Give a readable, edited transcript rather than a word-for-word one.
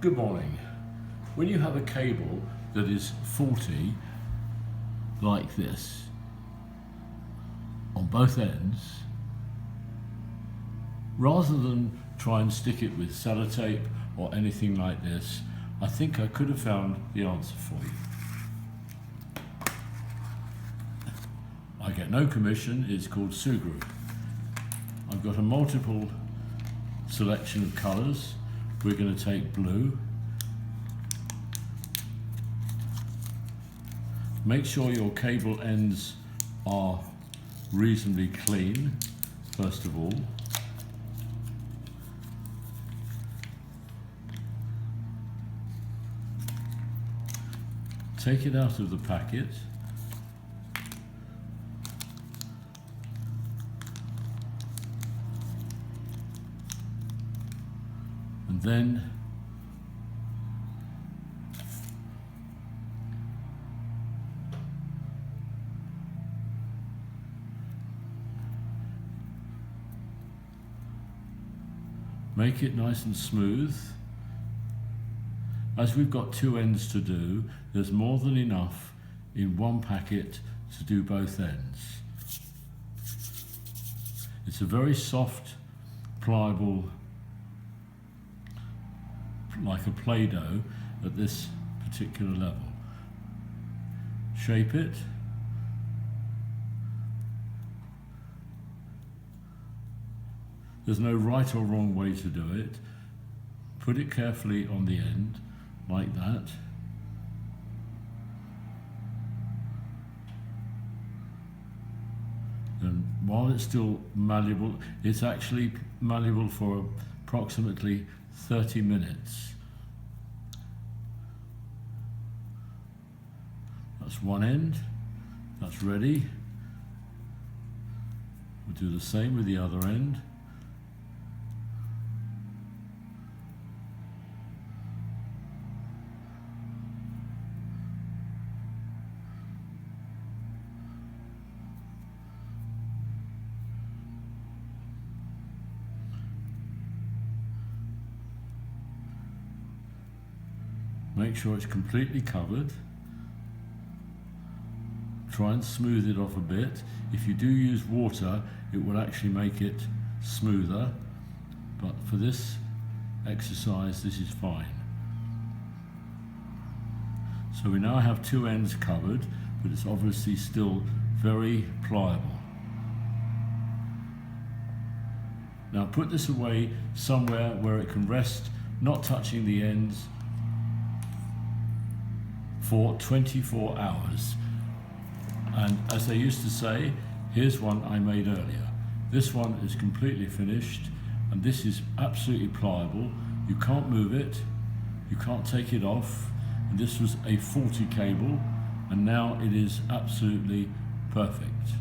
Good morning. When you have a cable that is faulty, like this, on both ends, rather than try and stick it with sellotape or anything like this, I think I could have found the answer for you. I get no commission, it's called SUGRU. I've got a multiple selection of colours. We're going to take blue. Make sure your cable ends are reasonably clean, first of all. Take it out of the packet. And then make it nice and smooth. As we've got two ends to do, there's more than enough in one packet to do both ends. It's a very soft, pliable, like a Play-Doh at this particular level. Shape it. There's no right or wrong way to do it. Put it carefully on the end, like that. And while it's still malleable, it's actually malleable for approximately 30 minutes. That's one end, that's ready. We'll do the same with the other end. Make sure it's completely covered. Try and smooth it off a bit. If you do use water, it will actually make it smoother. But for this exercise, this is fine. So we now have two ends covered, but it's obviously still very pliable. Now put this away somewhere where it can rest, not touching the ends, for 24 hours. And as they used to say, here's one I made earlier. This one is completely finished, and this is absolutely pliable. You can't move it, you can't take it off, and this was a faulty cable, and now it is absolutely perfect.